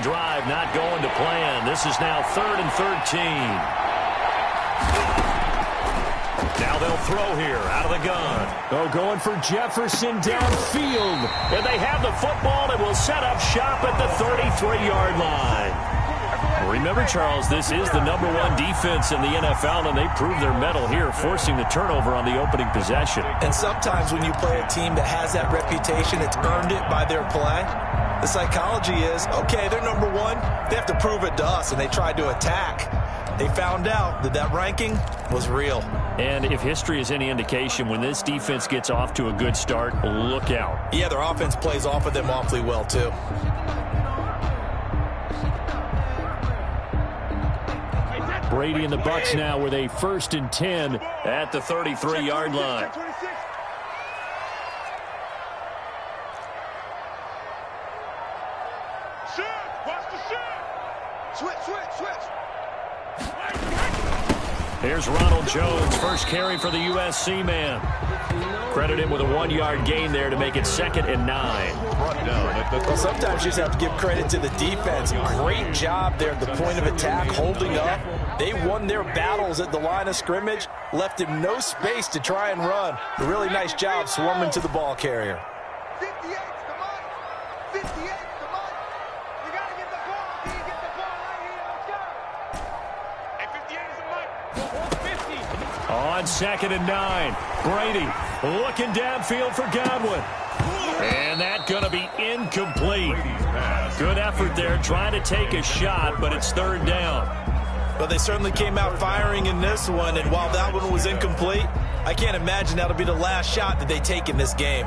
drive not going to plan. This is now 3rd and 13. Now they'll throw here out of the gun. Oh, going for Jefferson downfield. And they have the football and will set up shop at the 33-yard line. Remember, Charles, this is the #1 defense in the NFL, and they prove their mettle here, forcing the turnover on the opening possession. And sometimes when you play a team that has that reputation, it's earned it by their play. The psychology is, okay, they're #1. They have to prove it to us, and they tried to attack. They found out that that ranking was real. And if history is any indication, when this defense gets off to a good start, look out. Yeah, their offense plays off of them awfully well, too. Brady and the Bucs now with a 1st and 10 at the 33-yard line. Here's Ronald Jones, first carry for the USC man. Credit him with a 1-yard gain there to make it 2nd and 9. Well, sometimes you just have to give credit to the defense. Great job there at the point of attack, holding up. They won their battles at the line of scrimmage, left him no space to try and run. A really nice job swarming to the ball carrier. 58's the money. 58's the money. You got to get the ball. You get the ball right here. Let's go. And 58 is the money. 50. On 2nd and 9, Brady looking downfield for Godwin. And that's going to be incomplete. Good effort there, trying to take a shot, but it's 3rd down. But they certainly came out firing in this one, and while that one was incomplete, I can't imagine that'll be the last shot that they take in this game.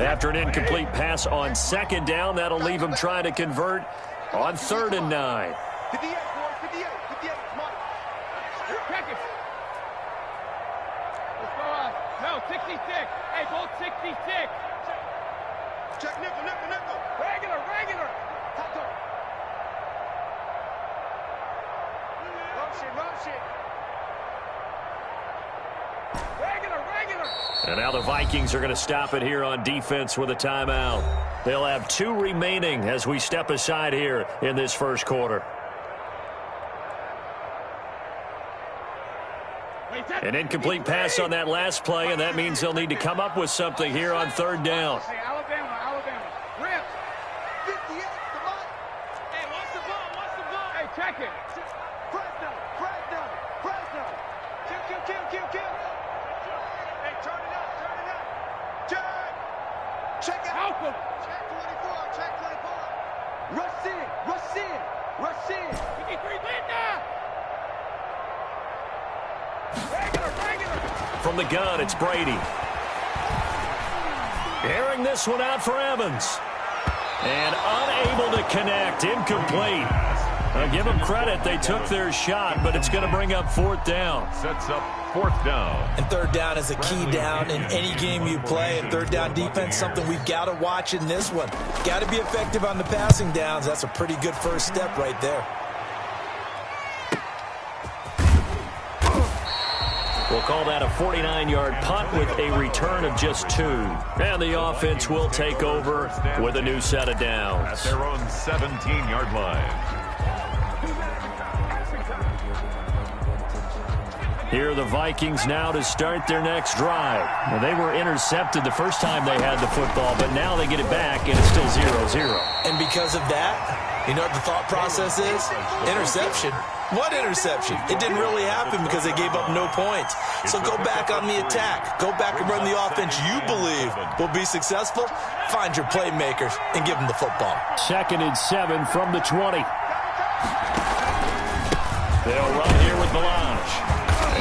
After an incomplete pass on 2nd down, that'll leave him trying to convert on 3rd and 9. 58, boys. 58. 58. Come on. Check it. Let's go on. No, 66. Hey, both 66. Check nickel. Regular. Top toe. Motion. Regular. And now the Vikings are going to stop it here on defense with a timeout. They'll have 2 remaining as we step aside here in this first quarter. An incomplete pass on that last play, and that means they'll need to come up with something here on 3rd down. Hey, Alabama. Rip. 58, the money. Hey, what's the ball? Hey, check it. Press down. Kill. Hey, turn it up. Check it. Help him. Check 24. Rush in. 53, Linda. Regular. From the gun, it's Brady. Airing this one out for Evans. And unable to connect. Incomplete. Give them credit. They took their shot, but it's going to bring up 4th down. Sets up 4th down. And 3rd down is a key down in any game you play. And 3rd down defense, something we've got to watch in this one. Got to be effective on the passing downs. That's a pretty good first step right there. We'll call that a 49-yard punt with a return of just 2. And the offense will take over with a new set of downs. At their own 17-yard line. Here are the Vikings now to start their next drive. Well, they were intercepted the first time they had the football, but now they get it back, and it's still 0-0. And because of that, you know what the thought process is? Interception. What interception? It didn't really happen because they gave up no points. So go back on the attack. Go back and run the offense you believe will be successful. Find your playmakers and give them the football. 2nd and 7 from the 20. They'll run here with Melange.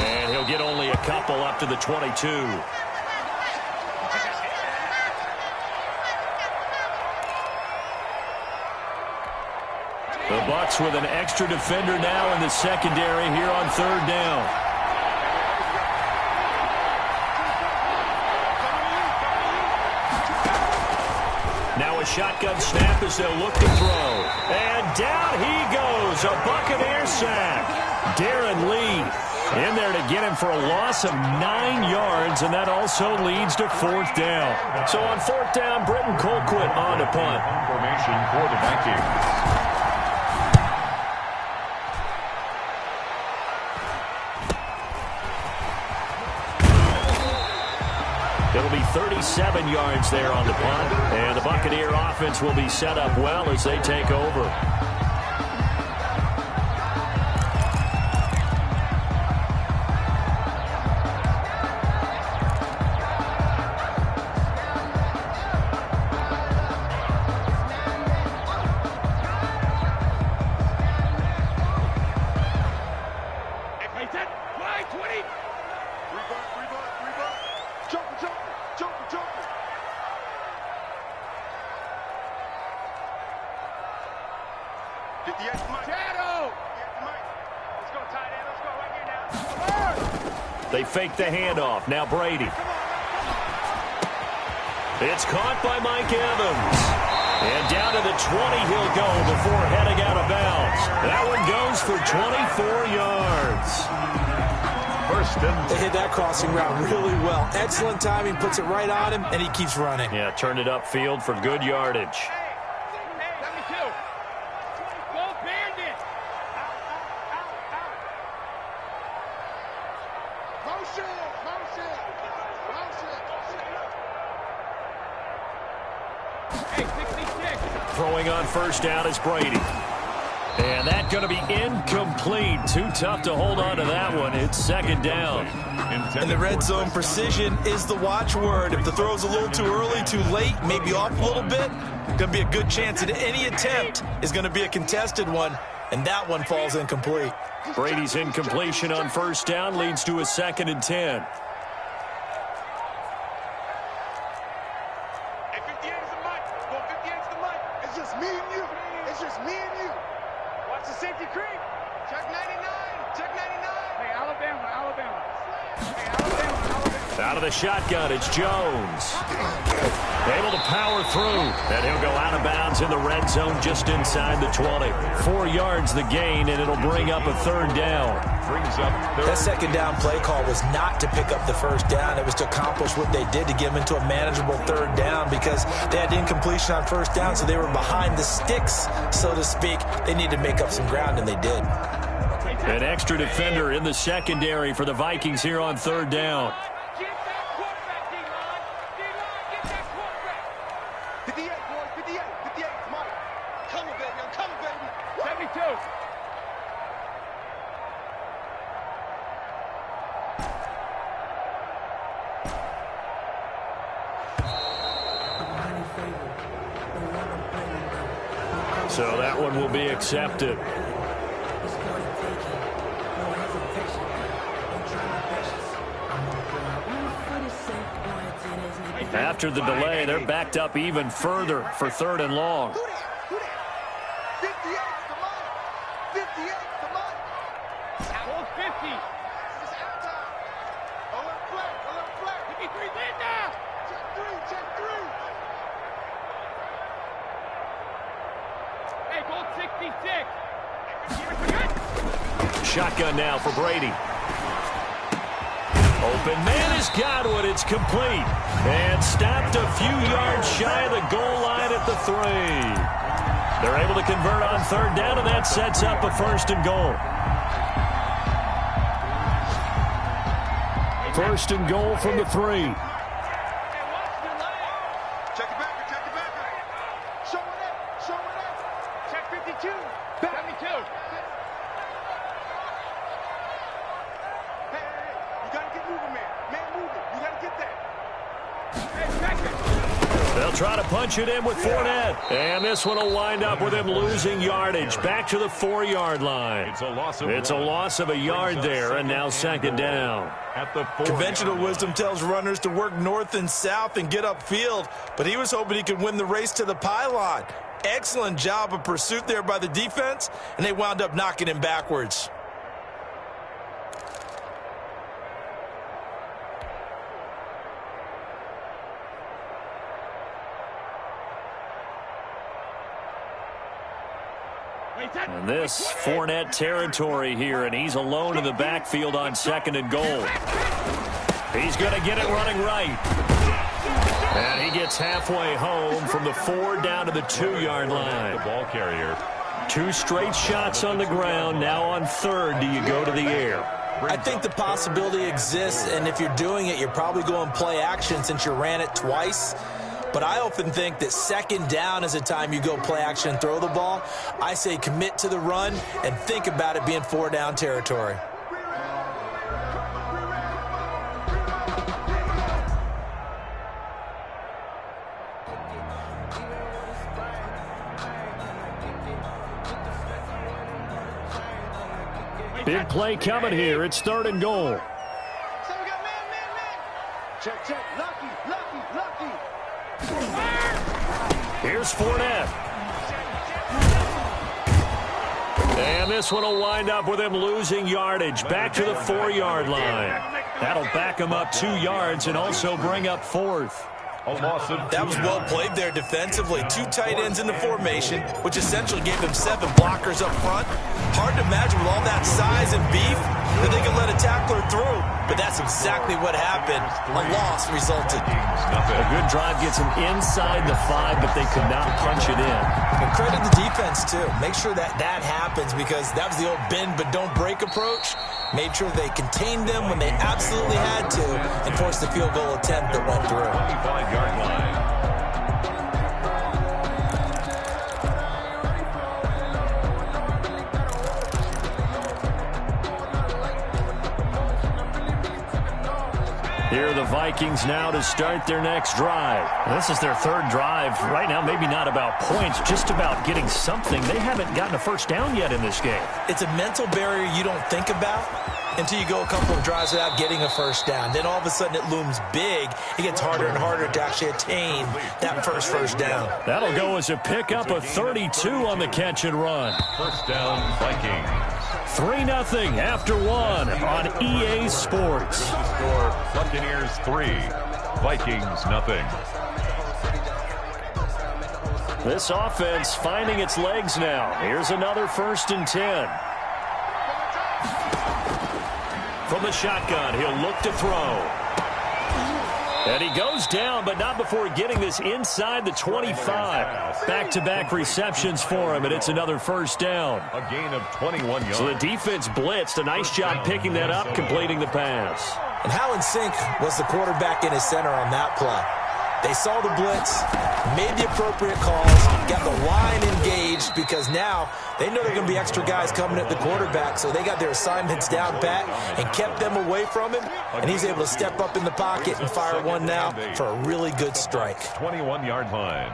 And he'll get only a couple up to the 22. The Bucs with an extra defender now in the secondary here on 3rd down. Now a shotgun snap as they'll look to throw. And down he goes. A Buccaneer sack. Darren Lee In there to get him for a loss of 9 yards, and that also leads to 4th down. So on 4th down, Britton Colquitt on to punt. Formation for the Vikings. It'll be 37 yards there on the punt, and the Buccaneer offense will be set up well as they take over. They fake the handoff. Now Brady. It's caught by Mike Evans. And down to the 20 he'll go before heading out of bounds. That one goes for 24 yards. They hit that crossing route really well. Excellent timing, puts it right on him, and he keeps running. Yeah, turned it upfield for good yardage. Throwing on 1st down is Brady. And that's going to be incomplete. Too tough to hold on to that one. It's 2nd down. And the red zone precision is the watchword. If the throw's a little too early, too late, maybe off a little bit, going to be a good chance that any attempt is going to be a contested one, and that one falls incomplete. Brady's incompletion on 1st down leads to a 2nd and 10. Out of the shotgun, it's Jones. Able to power through, and he'll go out of bounds in the red zone just inside the 20. 4 yards the gain, and it'll bring up a 3rd down. That 2nd down play call was not to pick up the 1st down. It was to accomplish what they did to get them into a manageable 3rd down because they had incompletion on 1st down, so they were behind the sticks, so to speak. They needed to make up some ground, and they did. An extra defender in the secondary for the Vikings here on 3rd down. So that one will be accepted. After the delay, they're backed up even further for 3rd and long. Shotgun now for Brady. Open man has got one. It's complete. And stopped a few yards shy of the goal line at the 3. They're able to convert on 3rd down, and that sets up a 1st and goal. 1st and goal from the 3. They'll try to punch it in with Fournette. And this one will wind up with him losing yardage. Back to the 4-yard line. It's a loss of a yard there, and now 2nd down. Conventional wisdom tells runners to work north and south and get upfield, but he was hoping he could win the race to the pylon. Excellent job of pursuit there by the defense, and they wound up knocking him backwards. And this Fournette territory here, and he's alone in the backfield on 2nd and goal. He's going to get it running right. And he gets halfway home from the 4 down to the 2-yard line. The ball carrier. 2 straight shots on the ground. Now on 3rd, do you go to the air? I think the possibility exists, and if you're doing it, you're probably going play action since you ran it twice. But I often think that 2nd down is a time you go play action and throw the ball. I say commit to the run and think about it being 4 down territory. Big play coming here. It's 3rd and goal. So we got man. Check. Lucky. Here's Fournette. And this one will wind up with him losing yardage. Back to the 4-yard line. That'll back him up 2 yards and also bring up 4th. That was well played there defensively. 2 tight ends in the formation, which essentially gave them 7 blockers up front. Hard to imagine with all that size and beef that they can let a tackler through. But that's exactly what happened. A loss resulted. A good drive gets them inside the 5, but they could not punch it in. And credit the defense, too. Make sure that happens because that was the old bend but don't break approach. Made sure they contained them when they absolutely had to and forced the field goal attempt that went through. 25-yard line. Here are the Vikings now to start their next drive. This is their 3rd drive. Right now, maybe not about points, just about getting something. They haven't gotten a first down yet in this game. It's a mental barrier you don't think about until you go a couple of drives without getting a first down. Then all of a sudden it looms big. It gets harder and harder to actually attain that first down. That'll go as a pickup of 32 on the catch and run. First down, Vikings. 3-0 after 1 on EA Sports. Score Buccaneers 3, Vikings 0. This offense finding its legs now. Here's another 1st and 10. From the shotgun, he'll look to throw. And he goes down, but not before getting this inside the 25. Back-to-back receptions for him, and it's another 1st down. A gain of 21 yards. So the defense blitzed. A nice job picking that up, completing the pass. And how in sync was the quarterback in his center on that play? They saw the blitz, made the appropriate calls, got the line engaged because now they know there are going to be extra guys coming at the quarterback, so they got their assignments down pat and kept them away from him, and he's able to step up in the pocket and fire one now for a really good strike. 21-yard line.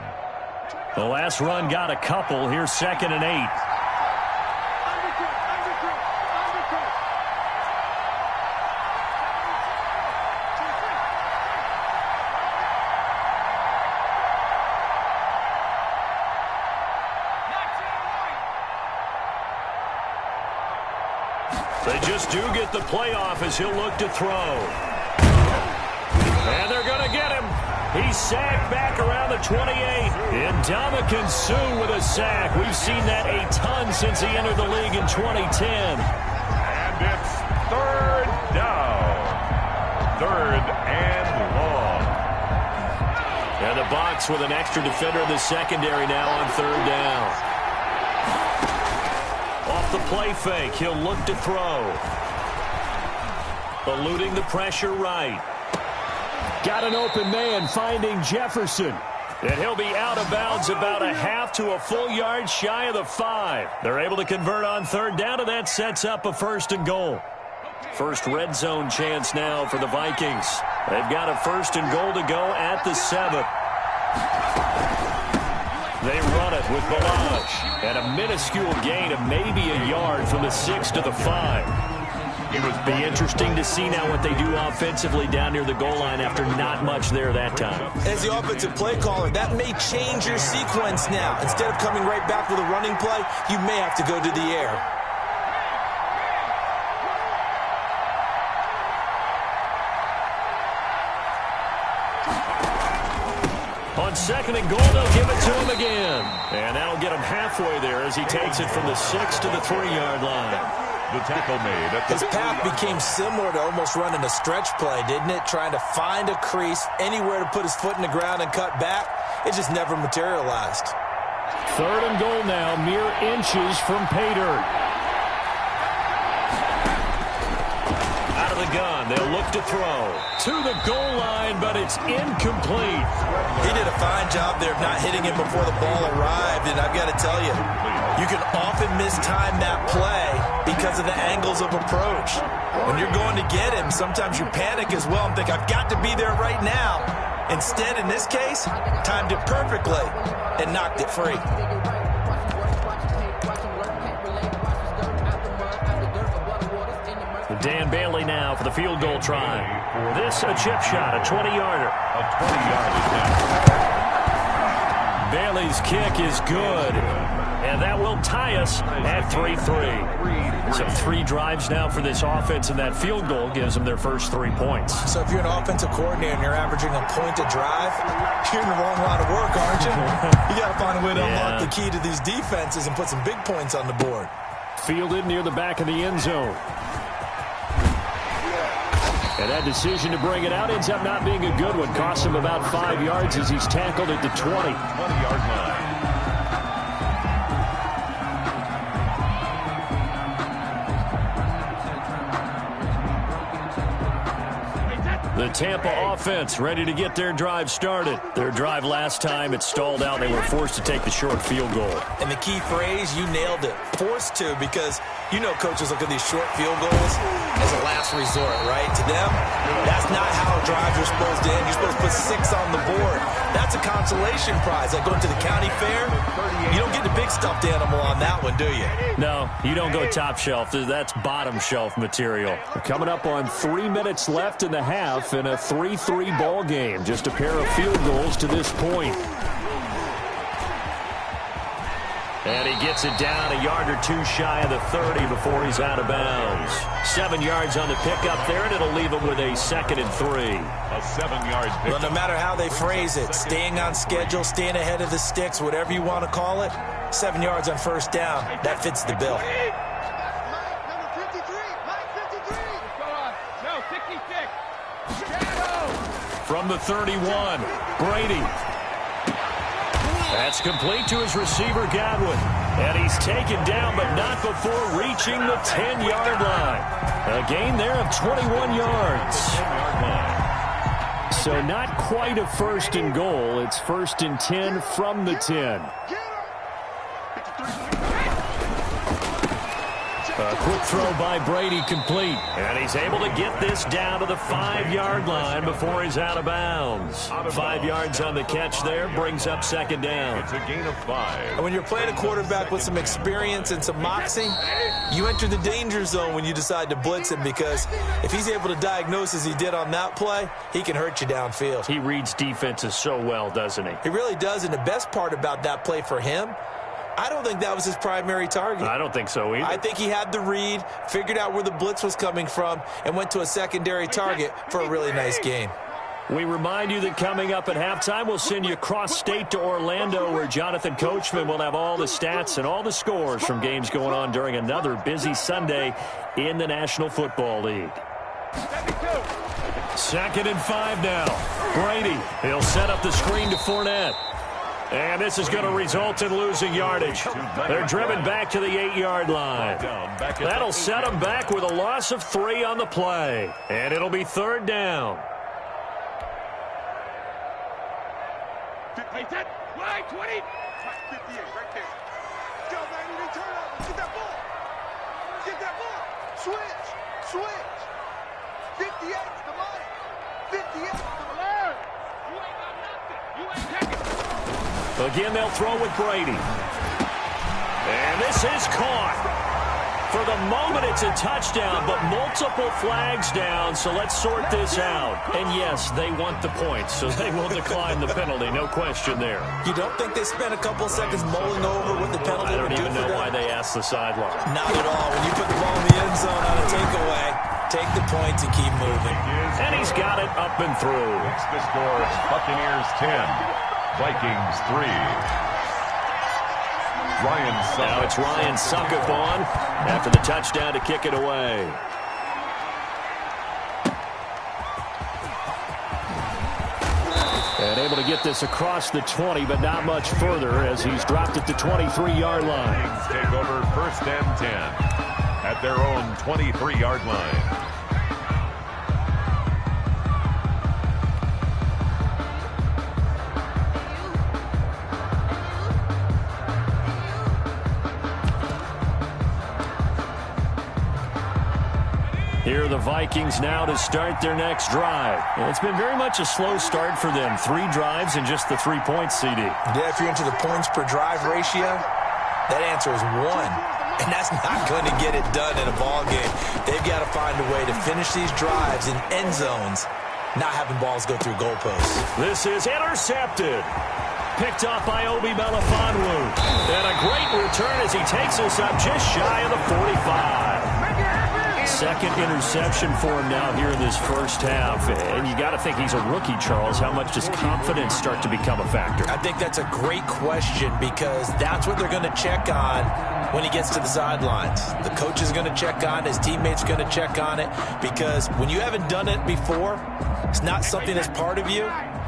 The last run got a couple. Here's 2nd and 8. They just do get the playoff as he'll look to throw. And they're going to get him. He's sacked back around the 28. Ndamukong Suh with a sack. We've seen that a ton since he entered the league in 2010. And it's 3rd down. 3rd and long. And the box with an extra defender in the secondary now on 3rd down. Off the play fake, he'll look to throw. Eluding the pressure right. Got an open man finding Jefferson. And he'll be out of bounds about a half to a full yard shy of the 5. They're able to convert on 3rd down, and that sets up a 1st and goal. First red zone chance now for the Vikings. They've got a 1st and goal to go at the 7. They run it with Balaj. And a minuscule gain of maybe a yard from the 6 to the 5. It would be interesting to see now what they do offensively down near the goal line after not much there that time. As the offensive play caller, that may change your sequence now. Instead of coming right back with a running play, you may have to go to the air. On On second and goal, they'll give it to him again. And that'll get him halfway there as he takes it from the 6 to the 3-yard line. The tackle made at the His path became similar to almost running a stretch play, didn't it? Trying to find a crease, anywhere to put his foot in the ground and cut back. It just never materialized. Third and goal now, mere inches from pay dirt. Out of the gun, they'll look to throw. To the goal line, but it's incomplete. He did a fine job there of not hitting him before the ball arrived, and I've got to tell you, you can often mistime that play because of the angles of approach. When you're going to get him, sometimes you panic as well and think, I've got to be there right now. Instead, in this case, timed it perfectly and knocked it free. Dan Bailey now for the field goal try. This a chip shot, a 20-yarder. A 20-yard attempt. Bailey's kick is good. And that will tie us at 3-3. So 3 drives now for this offense, and that field goal gives them their first 3 points. So if you're an offensive coordinator and you're averaging a point a drive, you're in the wrong line of work, aren't you? You got to find a way to unlock the key to these defenses and put some big points on the board. Fielded near the back of the end zone. And that decision to bring it out ends up not being a good one. Costs him about 5 yards as he's tackled at the 20. 20-yard line. The Tampa offense ready to get their drive started. Their drive last time, it stalled out. They were forced to take the short field goal. And the key phrase, you nailed it. Forced to, because you know coaches look at these short field goals as a last resort, right? To them, that's not how drives are supposed to end. You're supposed to put 6 on the board. That's a consolation prize. Like going to the county fair, you don't get the big stuffed animal on that one, do you? No, you don't go top shelf. That's bottom shelf material. We're coming up on 3 minutes left in the half in a 3-3 ball game. Just a pair of field goals to this point. And he gets it down a yard or 2 shy of the 30 before he's out of bounds. 7 yards on the pickup there, and it'll leave him with a 2nd and 3. A 7-yard pickup. Well, no matter how they phrase it, staying on schedule, staying ahead of the sticks, whatever you want to call it, 7 yards on first down, that fits the bill. Number 53, Mike 53. Go on. No, 66. Shadow. From the 31, Brady. That's complete to his receiver, Godwin. And he's taken down, but not before reaching the 10-yard line. A gain there of 21 yards. So not quite a first and goal. It's 1st and 10 from the 10. A quick throw by Brady complete. And he's able to get this down to the 5-yard line before he's out of bounds. 5 yards on the catch there brings up 2nd down. It's a gain of 5. And when you're playing a quarterback with some experience and some moxie, you enter the danger zone when you decide to blitz him, because if he's able to diagnose as he did on that play, he can hurt you downfield. He reads defenses so well, doesn't he? He really does, and the best part about that play for him, I don't think that was his primary target. I don't think so either. I think he had the read, figured out where the blitz was coming from, and went to a secondary target for a really nice gain. We remind you that coming up at halftime, we'll send you cross-state to Orlando, where Jonathan Coachman will have all the stats and all the scores from games going on during another busy Sunday in the National Football League. 2nd and 5 now. Brady, he'll set up the screen to Fournette. And this is going to result in losing yardage. They're driven back to the 8-yard line. That'll set them back with a loss of 3 on the play. And it'll be 3rd down. Line 20. 58, right there. Go, man, you turn over. Get that ball. Get that ball. Switch. 58 to Mike. 58 to the line. You ain't got nothing. You ain't taking it. Again, they'll throw with Brady. And this is caught. For the moment, it's a touchdown, but multiple flags down, so let's sort this out. And yes, they want the points, so they will decline the penalty, no question there. You don't think they spent a couple seconds mulling over what the penalty would do for them? I don't even know why they asked the sideline. Not at all. When you put the ball in the end zone on a takeaway, take the points and keep moving. And he's got it up and through. It's the score. Buccaneers 10. Vikings 3. Ryan Suckup. Now it's Ryan Suckup on after the touchdown to kick it away. And able to get this across the 20, but not much further as he's dropped at the 23-yard line. Vikings take over 1st and 10 at their own 23-yard line. Here are the Vikings now to start their next drive. And it's been very much a slow start for them. 3 drives and just the 3 points, CD. Yeah, if you're into the points per drive ratio, that answer is 1. And that's not going to get it done in a ball game. They've got to find a way to finish these drives in end zones, not having balls go through goalposts. This is intercepted. Picked off by Obi Melifonwu. And a great return as he takes us up just shy of the 45. Second interception for him now here in this first half. And you got to think he's a rookie, Charles. How much does confidence start to become a factor? I think that's a great question because that's what they're going to check on when he gets to the sidelines. The coach is going to check on, his teammates are going to check on it, because when you haven't done it before, it's not something that's part of you.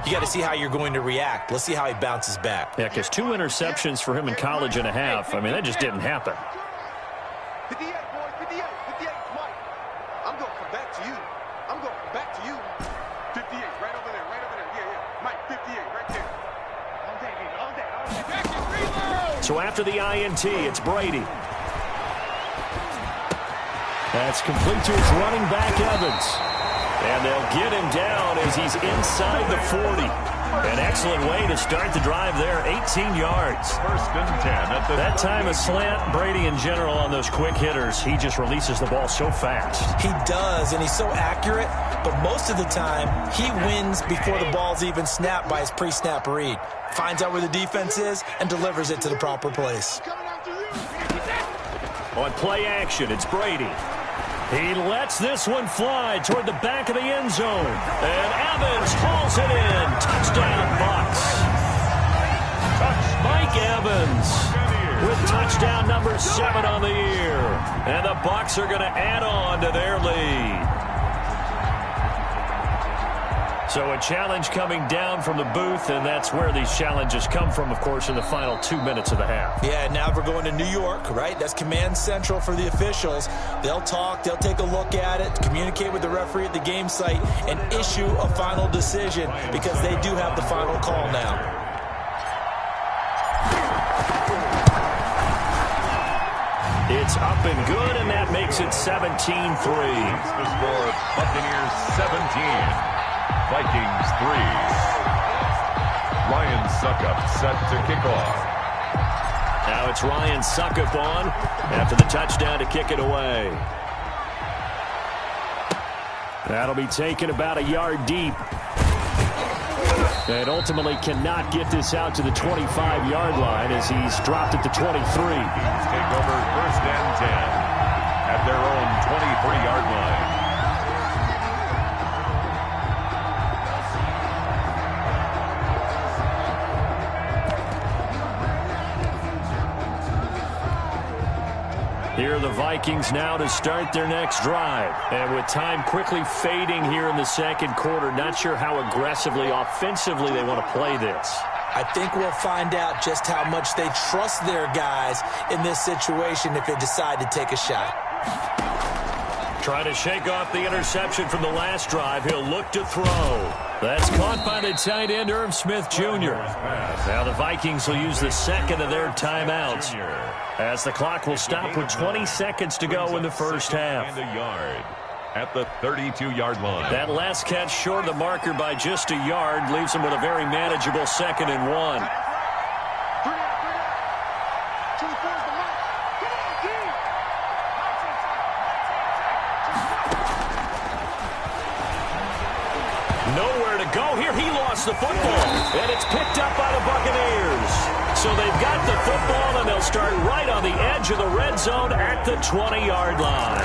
You got to see how you're going to react. Let's see how he bounces back. Yeah, because 2 interceptions for him in college and a half. I mean, that just didn't happen. 58, boys, 58, 58, Mike. I'm going to come back to you. I'm going to come back to you. 58, right over there, yeah, yeah. Mike, 58, right there. All day. Back and reload. So after the INT, it's Brady. That's complete to his running back, Evans. And they'll get him down as he's inside the 40. An excellent way to start the drive there, 18 yards. 1st and 10 at the That time a slant. Brady in general on those quick hitters, he just releases the ball so fast. He does, and he's so accurate, but most of the time, he wins before the ball's even snapped by his pre-snap read. Finds out where the defense is and delivers it to the proper place. On play action, it's Brady. He lets this one fly toward the back of the end zone. And Evans hauls it in. Touchdown, Bucs. Mike Evans with touchdown number 7 on the year. And the Bucs are going to add on to their lead. So a challenge coming down from the booth, and that's where these challenges come from, of course, in the final 2 minutes of the half. Yeah, now we're going to New York, right? That's command central for the officials. They'll talk, they'll take a look at it, communicate with the referee at the game site, and issue a final decision because they do have the final call now. It's up and good, and that makes it 17-3. The score, Buccaneers 17. Vikings 3. Ryan Suckup set to kick off. Now it's Ryan Suckup on after the touchdown to kick it away. That'll be taken about a yard deep. And ultimately cannot get this out to the 25-yard line as he's dropped at the 23. Vikings take over 1st and 10 at their own 23-yard line. Here are the Vikings now to start their next drive. And with time quickly fading here in the second quarter, not sure how aggressively, offensively they want to play this. I think we'll find out just how much they trust their guys in this situation if they decide to take a shot. Trying to shake off the interception from the last drive. He'll look to throw. That's caught by the tight end, Irv Smith Jr. Now the Vikings will use the second of their timeouts as the clock will stop with 20 seconds to go in the first half. And a yard at the 32-yard line. That last catch short of the marker by just a yard leaves them with a very manageable 2nd and 1. Nowhere to go here. He lost the football, and it's picked up by the Buccaneers. So they've got the football, and they'll start right on the edge of the red zone at the 20-yard line.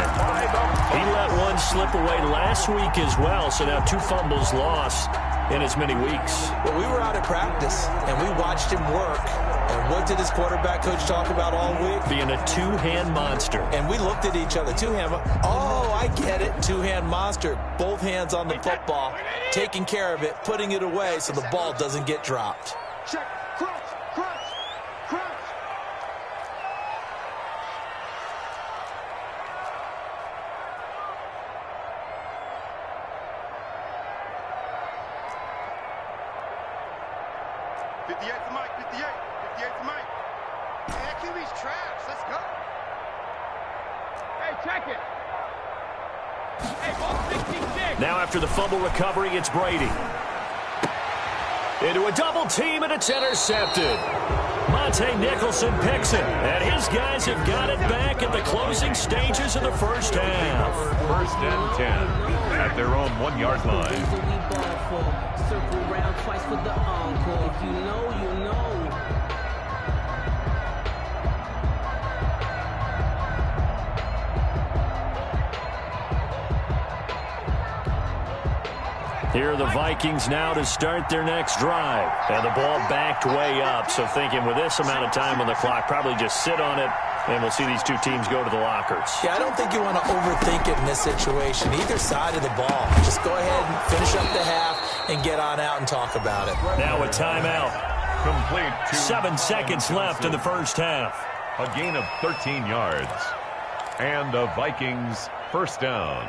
He let one slip away last week as well, so now 2 fumbles lost in as many weeks. Well, we were out at practice, and we watched him work. And what did his quarterback coach talk about all week? Being a two-hand monster. And we looked at each other. Two-hand. Oh, I get it. Two-hand monster. Both hands on the football, taking care of it, putting it away so the ball doesn't get dropped. Check. Crunch. Crunch. Crunch. Now after the fumble recovery, it's Brady. Into a double team, and it's intercepted. Monte Nicholson picks it, and his guys have got it back at the closing stages of the first half. First and 10 at their own 1-yard line. Circle round twice for the encore. If you know, you know. Here are the Vikings now to start their next drive. And the ball backed way up, so thinking with this amount of time on the clock, probably just sit on it, and we'll see these two teams go to the lockers. Yeah, I don't think you want to overthink it in this situation. Either side of the ball. Just go ahead and finish up the half and get on out and talk about it. Now a timeout. Complete. 7 seconds left in the first half. A gain of 13 yards. And the Vikings first down.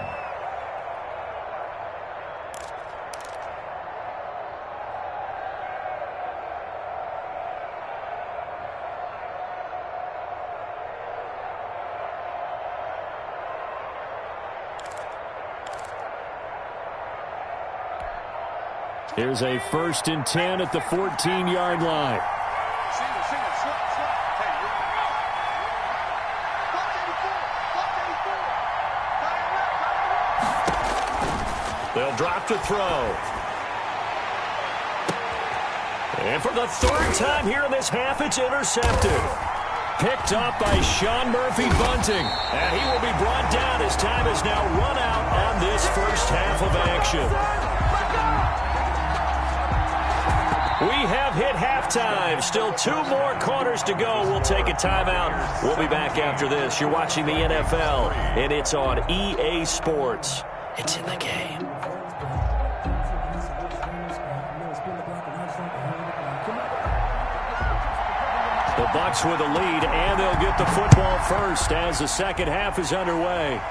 Here's a 1st and 10 at the 14-yard line. They'll drop to throw. And for the 3rd time here in this half, it's intercepted. Picked up by Sean Murphy-Bunting. And he will be brought down as time has now run out on this first half of action. We have hit halftime. Still 2 more quarters to go. We'll take a timeout. We'll be back after this. You're watching the NFL, and it's on EA Sports. It's in the game. The Bucs with a lead, and they'll get the football first as the second half is underway.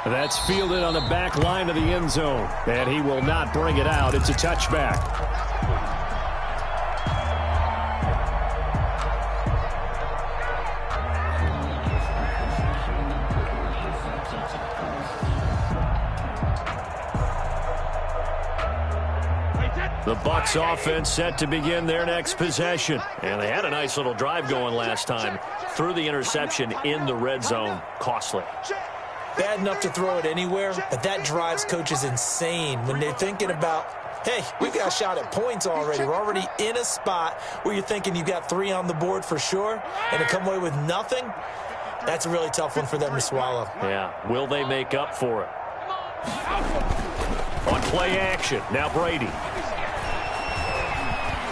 That's fielded on the back line of the end zone, and he will not bring it out. It's a touchback. The Bucs offense set to begin their next possession. And they had a nice little drive going last time. Threw the interception in the red zone. Costly. Bad enough to throw it anywhere, but that drives coaches insane when they're thinking about, hey, we've got a shot at points already. We're already in a spot where you're thinking you've got 3 on the board for sure, and to come away with nothing, that's a really tough one for them to swallow. Yeah, will they make up for it? On play action, now Brady.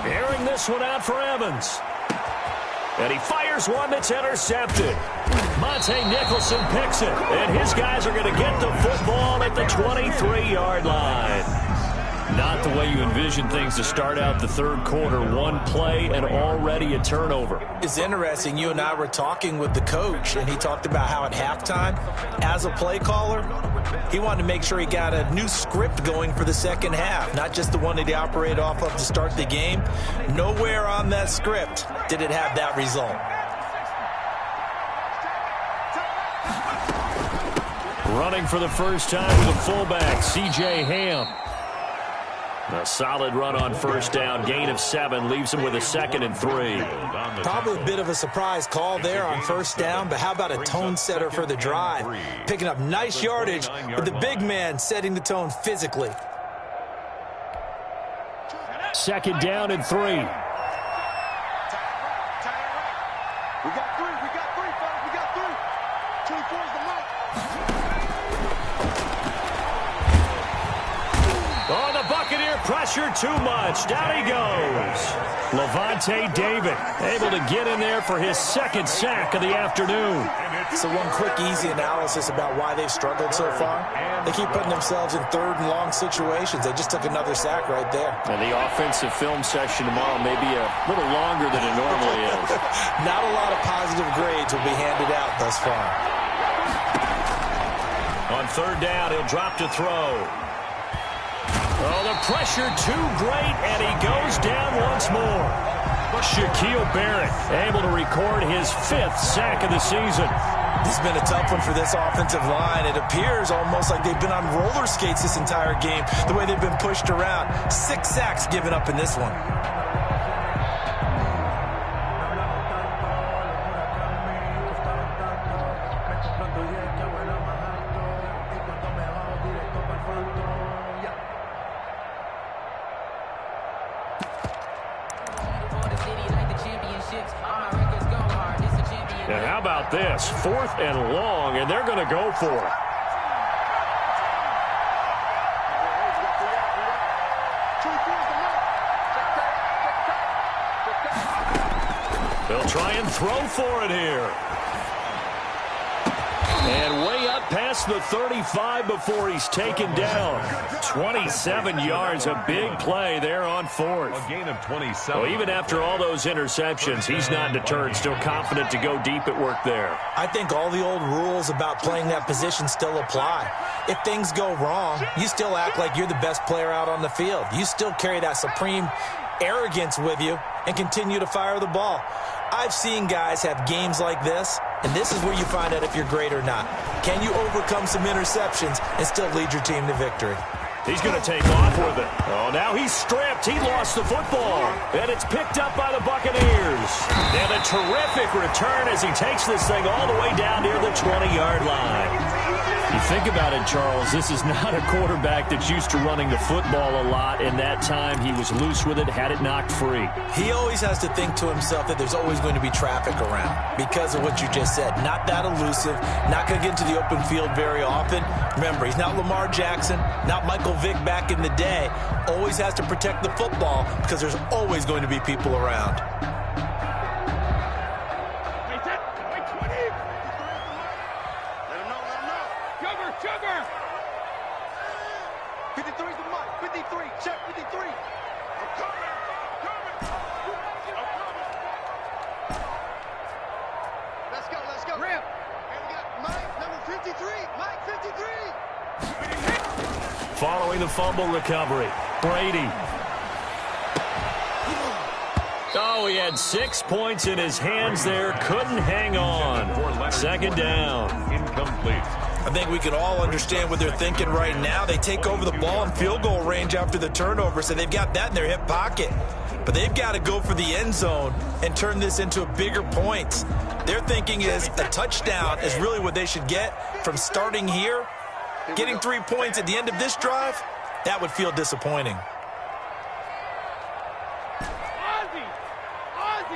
Airing this one out for Evans. And he fires one that's intercepted. Monte Nicholson picks it. And his guys are going to get the football at the 23-yard line. Not the way you envision things to start out the third quarter. 1 play and already a turnover. It's interesting. You and I were talking with the coach, and he talked about how at halftime, as a play caller, he wanted to make sure he got a new script going for the second half, not just the one that he operated off of to start the game. Nowhere on that script did it have that result. Running for the first time with the fullback, C.J. Ham. A solid run on first down. Gain of 7 leaves him with a 2nd and 3. Probably a bit of a surprise call there on first down, but how about a tone setter for the drive? Picking up nice yardage, but the big man setting the tone physically. 2nd down and 3. We got 3, fellas. We got 3. 24 is the mark. Oh, the Bucs pressure too much. Down he goes. Levante David able to get in there for his second sack of the afternoon. So one quick, easy analysis about why they've struggled so far. They keep putting themselves in third and long situations. They just took another sack right there. And the offensive film session tomorrow may be a little longer than it normally is. Not a lot of positive grades will be handed out thus far. On third down, he'll drop to throw. Oh, the pressure too great, and he goes down once more. Shaquille Barrett able to record his 5th sack of the season. This has been a tough one for this offensive line. It appears almost like they've been on roller skates this entire game, the way they've been pushed around. 6 sacks given up in this one. And how about this? 4th and long, and they're going to go for it. They'll try and throw for it here. And way up past the 35 before he's taken down. 27 yards, a big play there on 4th. A gain of 27. Well, even after all those interceptions, he's not deterred, still confident to go deep at work there. I think all the old rules about playing that position still apply. If things go wrong, you still act like you're the best player out on the field. You still carry that supreme arrogance with you and continue to fire the ball. I've seen guys have games like this, and this is where you find out if you're great or not. Can you overcome some interceptions and still lead your team to victory? He's going to take off with it. Oh, now he's stripped. He lost the football. And it's picked up by the Buccaneers. And a terrific return as he takes this thing all the way down near the 20-yard line. You think about it, Charles, this is not a quarterback that's used to running the football a lot. In that time, he was loose with it, had it knocked free. He always has to think to himself that there's always going to be traffic around because of what you just said. Not that elusive, not going to get into the open field very often. Remember, he's not Lamar Jackson, not Michael Vick back in the day. Always has to protect the football because there's always going to be people around. Following the fumble recovery, Brady. Oh, he had 6 points in his hands there. Couldn't hang on. 2nd down. Incomplete. I think we can all understand what they're thinking right now. They take over the ball in field goal range after the turnover, so they've got that in their hip pocket. But they've got to go for the end zone and turn this into a bigger point. Their thinking is a touchdown is really what they should get from starting here. Getting 3 points at the end of this drive, that would feel disappointing. Ozzy! Mike,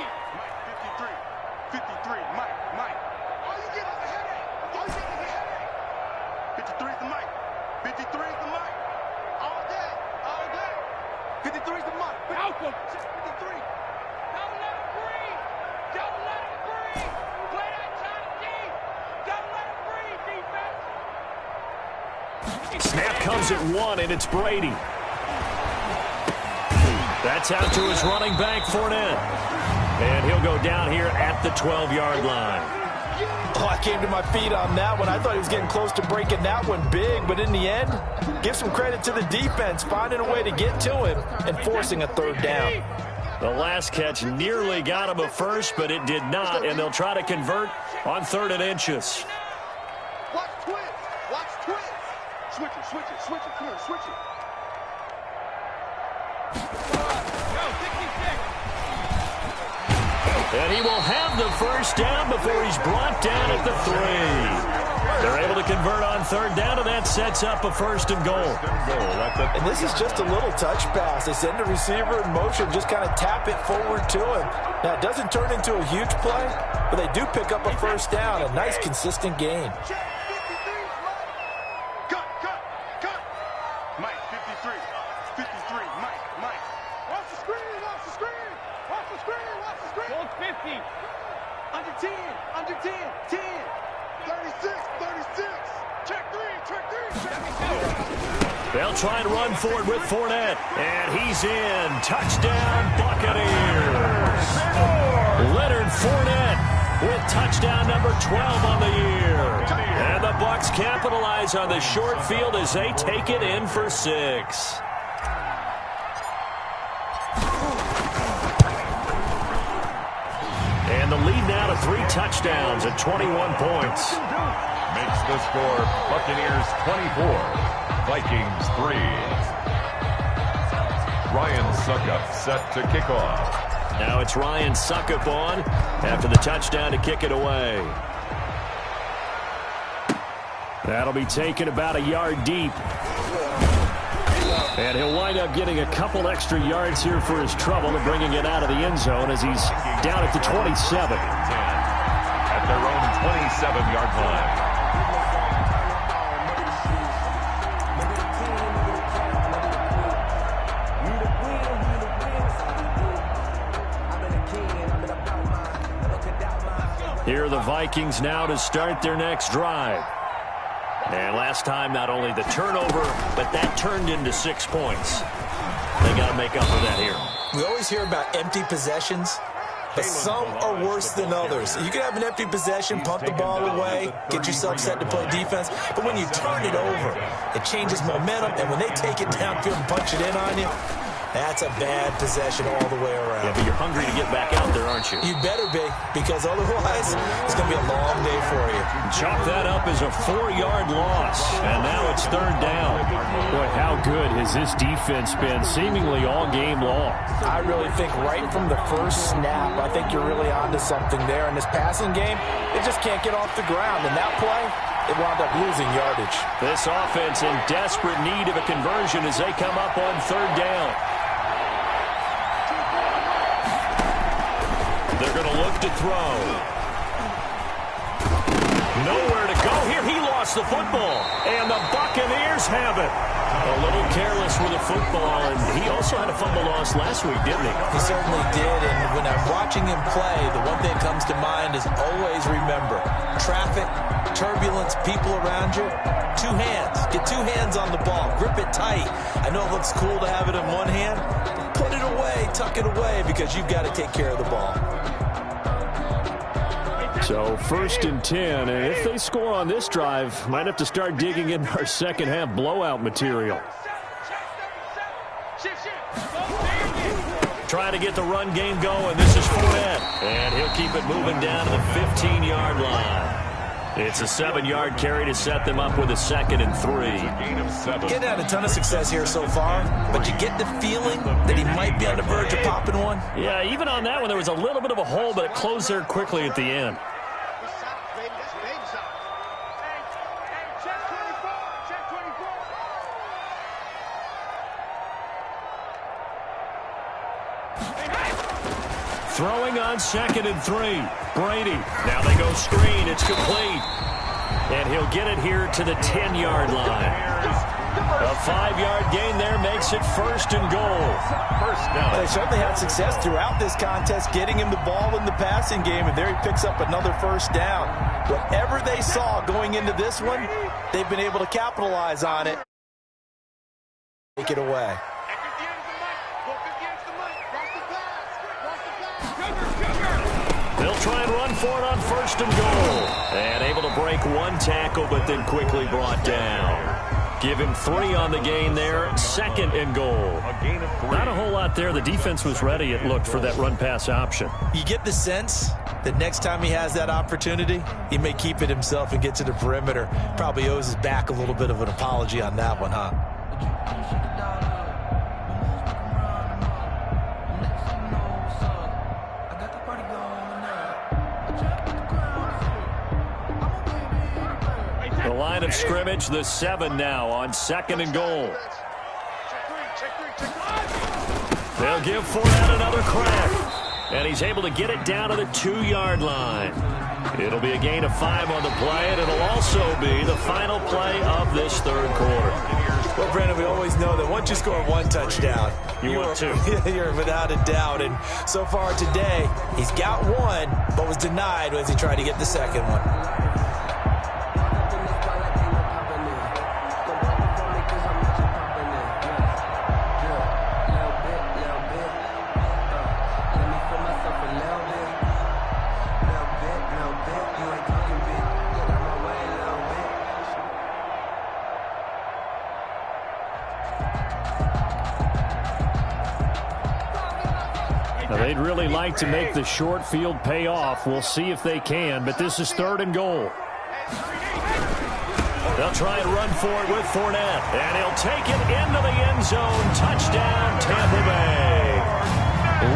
53, Mike. All you get is a headache. 53 is the Mike. 53 is the Mike. All day. 53 is the Mike. 53. Don't let him breathe. Play that time deep. Don't let him breathe, defense. Snap comes at 1, and it's Brady. That's out to his running back, Fournette. And he'll go down here at the 12-yard line. Oh, I came to my feet on that one. I thought he was getting close to breaking that one big, but in the end, give some credit to the defense, finding a way to get to him and forcing a 3rd down. The last catch nearly got him a first, but it did not, and they'll try to convert on 3rd and inches. Watch twins. Switch it. Come here, switch it. Go, 66. And he will have the first down before he's brought down at the 3. They're able to convert on 3rd down, and that sets up a 1st and goal. And this is just a little touch pass. They send the receiver in motion, just kind of tap it forward to him. Now, it doesn't turn into a huge play, but they do pick up a 1st down, a nice, consistent gain. Cut. Mike, 53, Mike. the screen. Watch the screen. Watch the screen. Goal 50. Under 10. Under 10. 10. 36. 36. Check 3. Check 3. Check 2. They'll try and run for it with Fournette. And he's in. Touchdown, Buccaneers. Leonard Fournette with touchdown number 12 on the year. And the Bucs capitalize on the short field as they take it in for 6. And the lead now to 3 touchdowns at 21 points. Makes the score Buccaneers 24, Vikings 3. Ryan Suckup set to kick off. Now it's Ryan Suckup on after the touchdown to kick it away. That'll be taken about a yard deep. And he'll wind up getting a couple extra yards here for his trouble and bringing it out of the end zone as he's down at the 27. At their own 27-yard line. Here are the Vikings now to start their next drive. And last time, not only the turnover, but that turned into 6 points. They got to make up for that here. We always hear about empty possessions, but some are worse than others. You can have an empty possession, pump the ball away, get yourself set to play defense, but when you turn it over, it changes momentum, and when they take it downfield and punch it in on you, that's a bad possession all the way around. Yeah, but you're hungry to get back out there, aren't you? You better be, because otherwise it's going to be a long day for you. Chalk that up as a 4-yard loss, and now it's 3rd down. Boy, how good has this defense been seemingly all game long? I really think right from the first snap, I think you're really onto something there. In this passing game, it just can't get off the ground. And that play, it wound up losing yardage. This offense in desperate need of a conversion as they come up on 3rd down. They're going to look to throw. Nowhere to go here. He lost the football. And the Buccaneers have it. A little careless with the football. And he also had a fumble loss last week, didn't he? He certainly did. And when I'm watching him play, the one thing that comes to mind is always remember, traffic, turbulence, people around you, 2 hands. Get 2 hands on the ball. Grip it tight. I know it looks cool to have it in one hand. Put it away, tuck it away, because you've got to take care of the ball. So 1st and 10, and if they score on this drive, might have to start digging in our second half blowout material. Trying to get the run game going. This is Fournette, and he'll keep it moving down to the 15-yard line. It's a 7-yard carry to set them up with a 2nd and 3. Getting had a ton of success here so far, but you get the feeling that he might be on the verge of popping one. Yeah, even on that one, there was a little bit of a hole, but it closed there quickly at the end. Throwing on 2nd and 3. Brady. Now they go screen. It's complete. And he'll get it here to the 10-yard line. A 5-yard gain there makes it 1st and goal. First down. They certainly had success throughout this contest getting him the ball in the passing game, and there he picks up another 1st down. Whatever they saw going into this one, they've been able to capitalize on it. Take it away. They'll try and run for it on 1st and goal. And able to break 1 tackle, but then quickly brought down. Give him 3 on the gain there. 2nd and goal. A gain of 3. Not a whole lot there. The defense was ready, it looked, for that run-pass option. You get the sense that next time he has that opportunity, he may keep it himself and get to the perimeter. Probably owes his back a little bit of an apology on that one, huh? The line of scrimmage, the 7 now on 2nd and goal. They'll give Fournette another crack. And he's able to get it down to the 2-yard line. It'll be a gain of 5 on the play, and it'll also be the final play of this 3rd quarter. Well, Brandon, we always know that once you score 1 touchdown, You want two. You're without a doubt. And so far today, he's got one, but was denied as he tried to get the second one. Now, they'd really like to make the short field pay off. We'll see if they can, but this is 3rd and goal. They'll try and run for it with Fournette, and he'll take it into the end zone. Touchdown, Tampa Bay.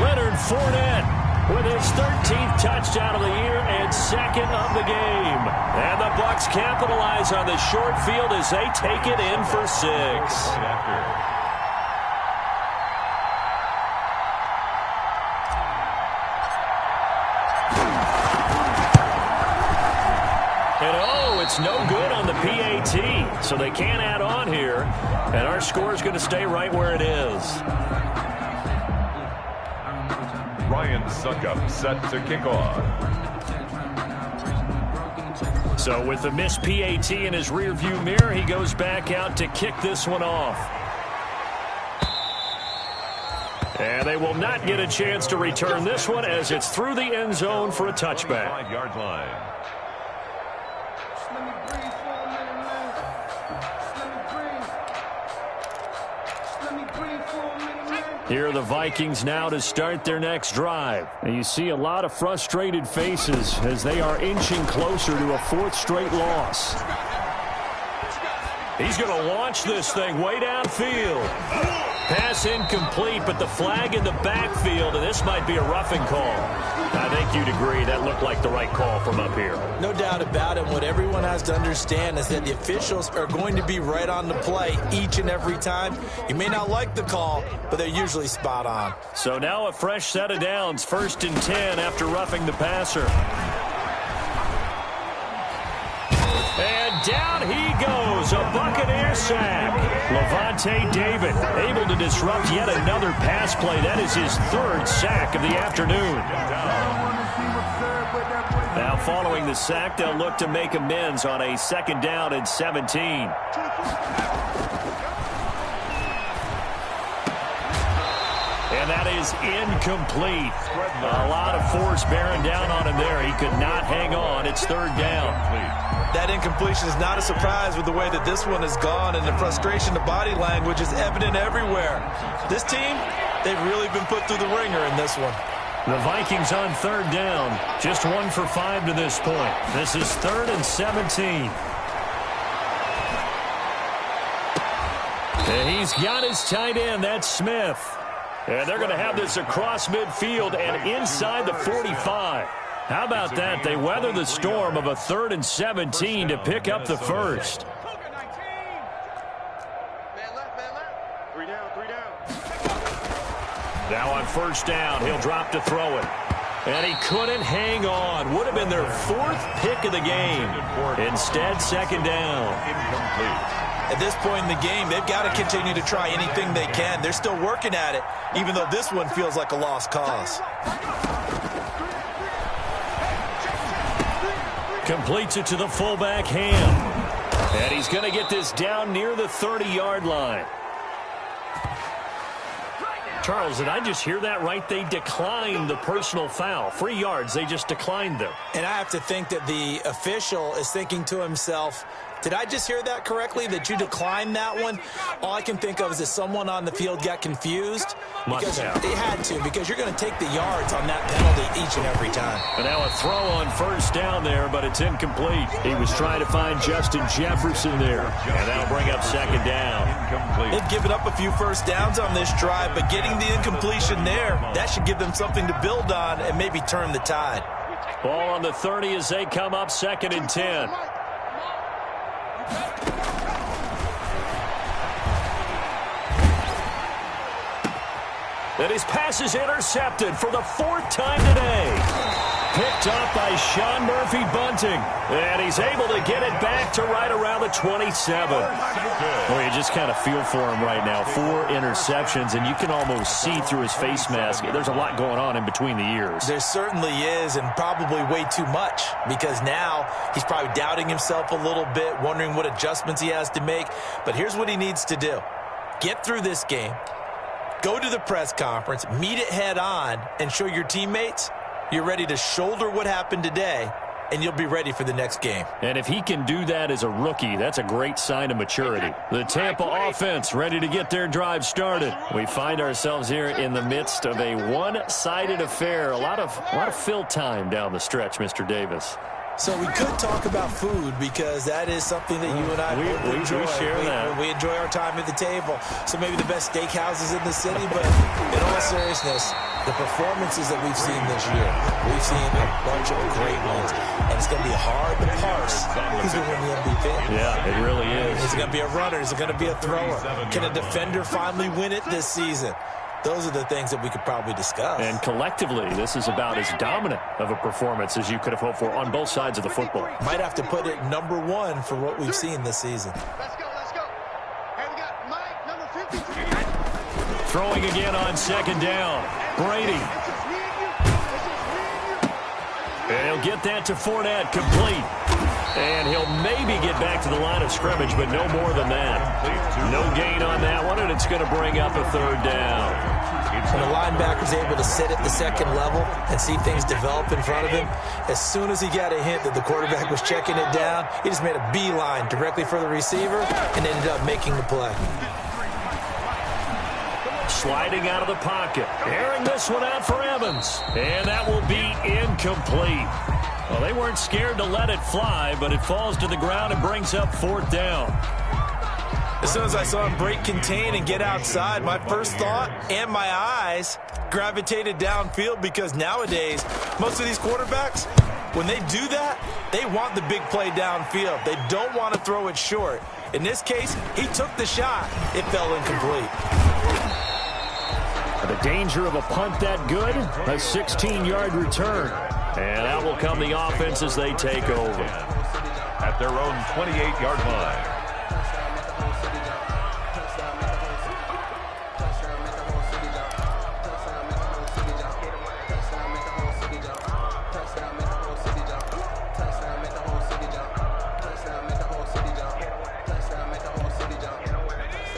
Leonard Fournette with his 13th touchdown of the year and 2nd of the game. And the Bucs capitalize on the short field as they take it in for 6. It's no good on the PAT, so they can't add on here, and our score is going to stay right where it is. Ryan Suckup set to kick off. So with the missed PAT in his rearview mirror, he goes back out to kick this one off. And they will not get a chance to return this one as it's through the end zone for a touchback. 5-yard line. Here are the Vikings now to start their next drive. And you see a lot of frustrated faces as they are inching closer to a 4th straight loss. He's going to launch this thing way downfield. Pass incomplete, but the flag in the backfield, and this might be a roughing call. I think you'd agree that looked like the right call from up here. No doubt about it. What everyone has to understand is that the officials are going to be right on the play each and every time. You may not like the call, but they're usually spot on. So now a fresh set of downs, 1st and 10 after roughing the passer. And down he goes, a Buccaneer sack. Levante David able to disrupt yet another pass play. That is his 3rd sack of the afternoon. Now following the sack, they'll look to make amends on a 2nd down and 17. And that is incomplete. A lot of force bearing down on him there. He could not hang on. It's 3rd down. That incompletion is not a surprise with the way that this one has gone, and the frustration, the body language is evident everywhere. This team, they've really been put through the ringer in this one. The Vikings on 3rd down. Just 1 for 5 to this point. This is 3rd and 17. And he's got his tight end. That's Smith. And they're going to have this across midfield and inside the 45. How about that? They weather the storm of a 3rd and 17 to pick up the 1st. Now on 1st down, he'll drop to throw it. And he couldn't hang on. Would have been their 4th pick of the game. Instead, 2nd down. At this point in the game, they've got to continue to try anything they can. They're still working at it, even though this one feels like a lost cause. Completes it to the fullback, Ham. And he's going to get this down near the 30-yard line. Charles, did I just hear that right? They declined the personal foul. 3 yards, they just declined them. And I have to think that the official is thinking to himself, did I just hear that correctly, that you declined that one? All I can think of is that someone on the field got confused. Because they had to, because you're going to take the yards on that penalty each and every time. And now a throw on 1st down there, but it's incomplete. He was trying to find Justin Jefferson there. And that'll bring up 2nd down. They've given up a few 1st downs on this drive, but getting the incompletion there, that should give them something to build on and maybe turn the tide. Ball on the 30 as they come up 2nd and 10. And his pass is intercepted for the 4th time today. Picked up by Sean Murphy-Bunting. And he's able to get it back to right around the 27. Well, you just kind of feel for him right now. 4 interceptions, and you can almost see through his face mask. There's a lot going on in between the ears. There certainly is, and probably way too much, because now he's probably doubting himself a little bit, wondering what adjustments he has to make. But here's what he needs to do. Get through this game, go to the press conference, meet it head on, and show your teammates you're ready to shoulder what happened today, and you'll be ready for the next game. And if he can do that as a rookie, that's a great sign of maturity. The Tampa offense ready to get their drive started. We find ourselves here in the midst of a one-sided affair. A lot of fill time down the stretch, Mr. Davis. So we could talk about food because that is something that you and I both enjoy. We share that. We enjoy our time at the table. So maybe the best steakhouses in the city, but in all seriousness, the performances that we've seen this year, we've seen a bunch of great ones, and it's going to be hard to parse who's going to win the MVP. Yeah, it really is. Is it going to be a runner? Is it going to be a thrower? Can a defender finally win it this season? Those are the things that we could probably discuss. And collectively, this is about as dominant of a performance as you could have hoped for on both sides of the football. Might have to put it #1 for what we've seen this season. Let's go, let's go. Hey, we got Mike, number 53. Throwing again on second down. Brady. And he'll get that to Fournette, complete. And he'll maybe get back to the line of scrimmage, but no more than that. No gain on that one, and it's going to bring up a 3rd down. When the linebacker's able to sit at the second level and see things develop in front of him, as soon as he got a hint that the quarterback was checking it down, he just made a beeline directly for the receiver and ended up making the play. Sliding out of the pocket. Airing this one out for Evans. And that will be incomplete. Well, they weren't scared to let it fly, but it falls to the ground and brings up 4th down. As soon as I saw him break contain and get outside, my first thought and my eyes gravitated downfield because nowadays, most of these quarterbacks, when they do that, they want the big play downfield. They don't want to throw it short. In this case, he took the shot. It fell incomplete. The danger of a punt that good, a 16-yard return. And out will come the offense as they take over. At their own 28-yard line.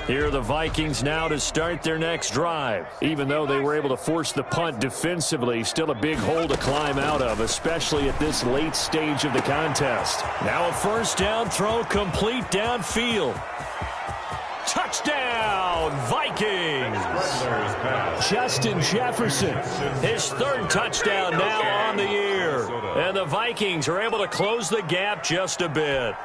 Here are the Vikings now to start their next drive. Even though they were able to force the punt defensively, still a big hole to climb out of, especially at this late stage of the contest. Now a 1st down throw complete downfield. Touchdown, Vikings! Justin Jefferson, his 3rd touchdown now on the year. And the Vikings are able to close the gap just a bit.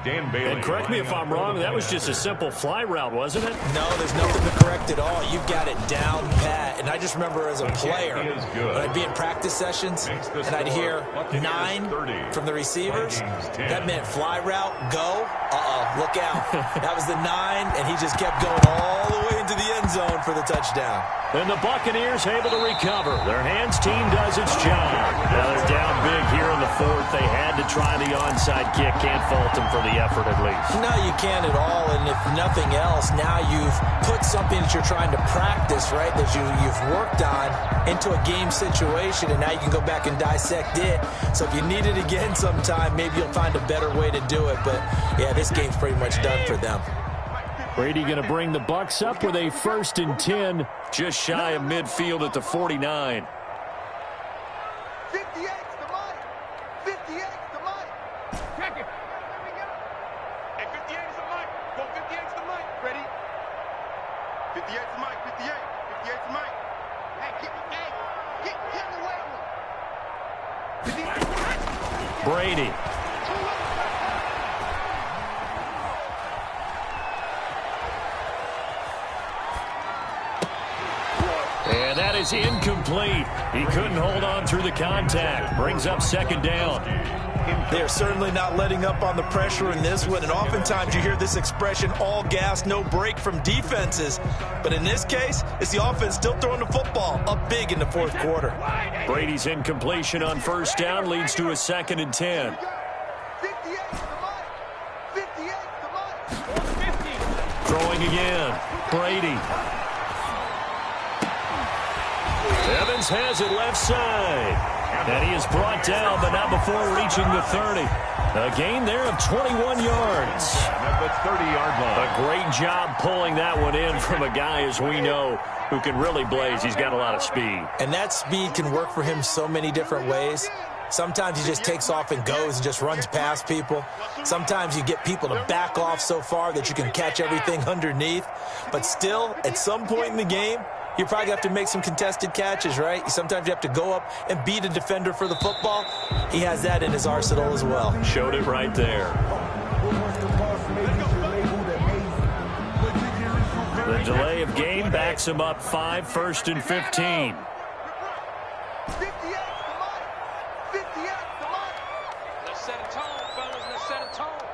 And correct me if I'm wrong, that was just a simple fly route, wasn't it? No, there's nothing to correct at all. You've got it down pat. And I just remember as a player, when I'd be in practice sessions, and I'd hear 9 from the receivers, that meant fly route, go, look out. That was the 9, and he just kept going all the way into the end zone for the touchdown. And the Buccaneers able to recover. Their hands team does its job. Now they're down big here in the 4th. They had to try the onside kick. Can't fault them for the effort at least. No, you can't at all. And if nothing else, now you've put something that you're trying to practice, right, that you've worked on into a game situation, and now you can go back and dissect it. So if you need it again sometime, maybe you'll find a better way to do it. But, yeah, this game's pretty much done for them. Brady going to bring the Bucs up with a 1st and 10, just shy of midfield at the 49. 58's the money. 58's the money. Check it. There we go. And 58 is the mic. Go 58's the mic. Ready? 58's the mic. 58. 58's the mic. Hey, get in the way of him. Brady. And that is incomplete. He couldn't hold on through the contact. Brings up 2nd down. They are certainly not letting up on the pressure in this one, and oftentimes you hear this expression, all gas, no break from defenses. But in this case, it's the offense still throwing the football up big in the fourth quarter. Brady's incompletion on first down leads to a 2nd and 10. 58 to Mike. 58 to Mike. Throwing again. Brady. Evans has it left side. And he is brought down, but not before reaching the 30. A gain there of 21 yards. At the 30-yard line. A great job pulling that one in from a guy, as we know, who can really blaze. He's got a lot of speed. And that speed can work for him so many different ways. Sometimes he just takes off and goes and just runs past people. Sometimes you get people to back off so far that you can catch everything underneath. But still, at some point in the game, you probably have to make some contested catches, right? Sometimes you have to go up and beat a defender for the football. He has that in his arsenal as well. Showed it right there. The delay of game backs him up 5, 1st and 15. 58 to Mike. 58 to Mike. Let's set a tone, fellas. Let's set a tone.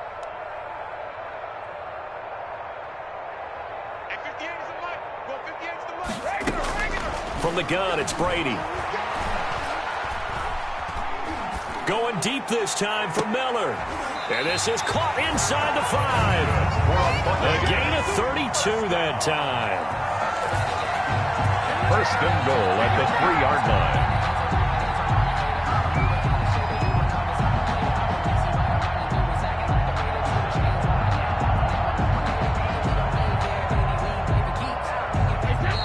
Hey, 58 is the Mike. Go 58 is the Mike. Regular. From the gun, it's Brady. Going deep this time for Miller. And this is caught inside the 5. A gain of 32 that time. 1st and goal at the 3-yard line.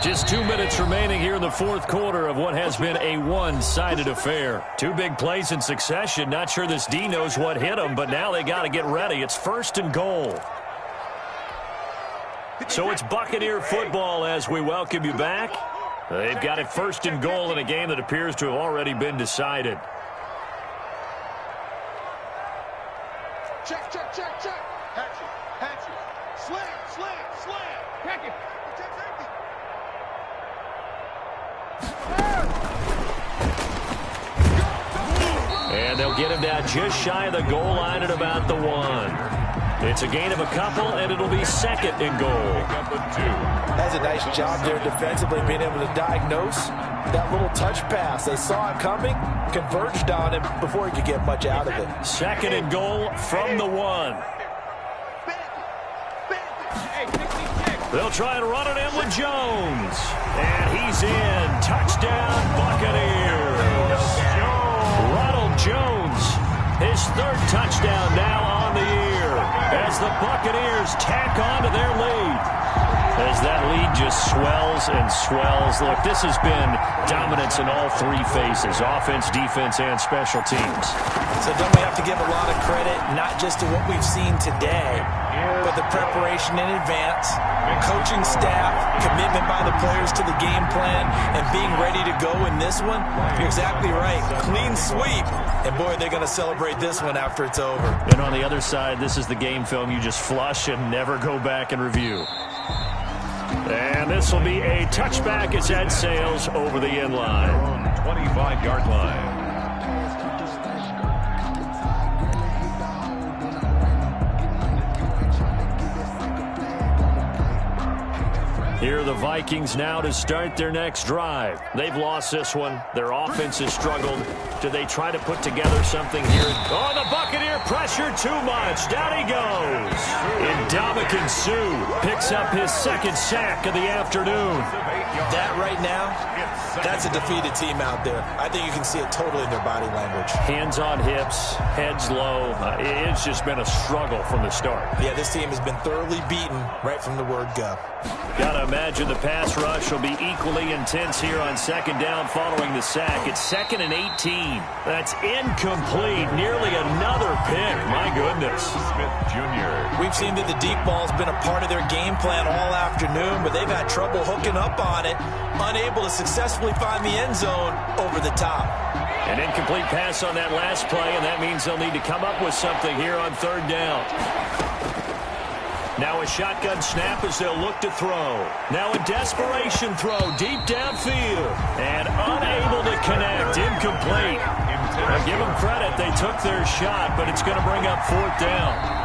Just 2 minutes remaining here in the fourth quarter of what has been a one-sided affair. 2 big plays in succession. Not sure this D knows what hit them, but now they got to get ready. It's 1st and goal. So it's BigQadeer football as we welcome you back. They've got it 1st and goal in a game that appears to have already been decided. Check. Hatchet. Slam. Crack it. Check's empty. And they'll get him down just shy of the goal line at about the 1. It's a gain of a couple, and it'll be 2nd and goal. That's a nice job there defensively, being able to diagnose that little touch pass. They saw him coming, converged on him before he could get much out of it. 2nd and goal from the 1. They'll try and run it in with Jones. And he's in. Touchdown, Buccaneers. Ronald Jones, his 3rd touchdown now on the year as the Buccaneers tack on to their lead. As that lead just swells and swells. Look, this has been dominance in all 3 phases, offense, defense, and special teams. So don't we have to give a lot of credit, not just to what we've seen today, but the preparation in advance, coaching staff, commitment by the players to the game plan, and being ready to go in this one? You're exactly right. Clean sweep. And boy, they're going to celebrate this one after it's over. And on the other side, this is the game film you just flush and never go back and review. And this will be a touchback as that sails over the end line. 25-yard line. Here are the Vikings now to start their next drive. They've lost this one. Their offense has struggled. Do they try to put together something here? Oh, the Buccaneer pressure too much. Down he goes. Ndamukong Suh picks up his 2nd sack of the afternoon. That right now, that's a defeated team out there. I think you can see it totally in their body language. Hands on hips, heads low. It's just been a struggle from the start. Yeah, this team has been thoroughly beaten right from the word go. Got to imagine the pass rush will be equally intense here on 2nd down following the sack. It's 2nd and 18. That's incomplete. Nearly another pick. My goodness. Smith Jr. We've seen that the deep ball's been a part of their game plan all afternoon, but they've had trouble hooking up on it, unable to successfully find the end zone over the top. An incomplete pass on that last play, and that means they'll need to come up with something here on 3rd down. Now a shotgun snap as they'll look to throw. Now a desperation throw deep downfield. And unable to connect. Incomplete. Well, give them credit. They took their shot, but it's going to bring up 4th down.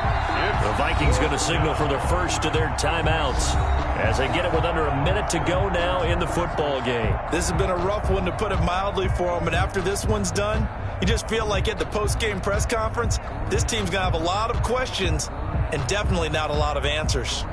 The Vikings going to signal for the first of their timeouts as they get it with under a minute to go now in the football game. This has been a rough one, to put it mildly, for them. And after this one's done, you just feel like at the post-game press conference, this team's going to have a lot of questions and definitely not a lot of answers.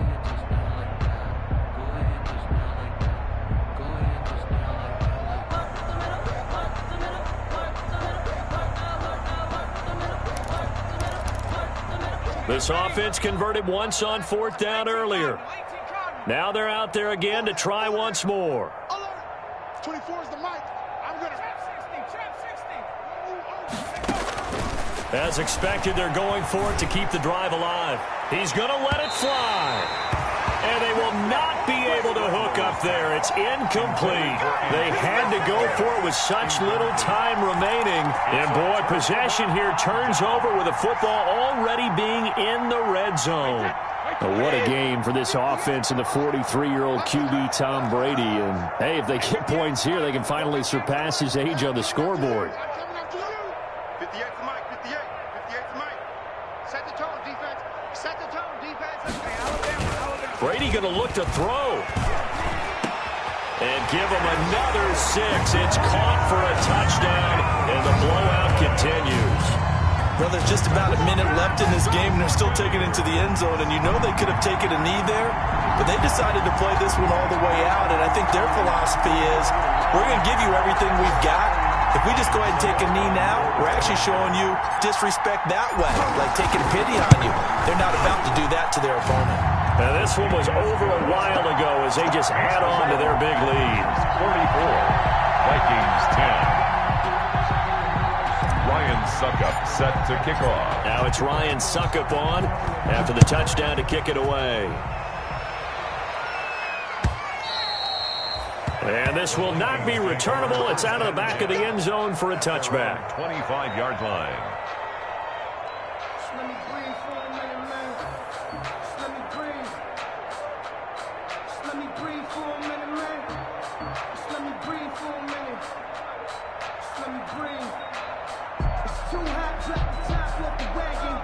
This offense converted once on 4th down earlier. Now they're out there again to try once more. 24 is the mic. I'm going to... As expected, they're going for it to keep the drive alive. He's going to let it fly. And they will not be able to hook up there. It's incomplete. They had to go for it with such little time remaining. And, boy, possession here turns over with the football already being in the red zone. But what a game for this offense and the 43-year-old QB Tom Brady. And, hey, if they get points here, they can finally surpass his age on the scoreboard. 58 for Mike, 58. 58 for Mike. Set the tone, defense. Set the tone, defense. Alabama. Brady going to look to throw. And give him another 6. It's caught for a touchdown, and the blowout continues. Well, there's just about a minute left in this game, and they're still taking it into the end zone. And you know they could have taken a knee there, but they decided to play this one all the way out. And I think their philosophy is, we're going to give you everything we've got. If we just go ahead and take a knee now, we're actually showing you disrespect that way, like taking pity on you. They're not about to do that to their opponent. Now, this one was over a while ago as they just add on to their big lead. 44, Vikings 10. Ryan Suckup set to kick off. Now it's Ryan Suckup on after the touchdown to kick it away. And this will not be returnable. It's out of the back of the end zone for a touchback. 25-yard line. Let me breathe for a minute, man. Let me breathe. Let me breathe for a minute, man. Let me breathe for a minute. Let me breathe. It's too hot, drop the top off the wagon.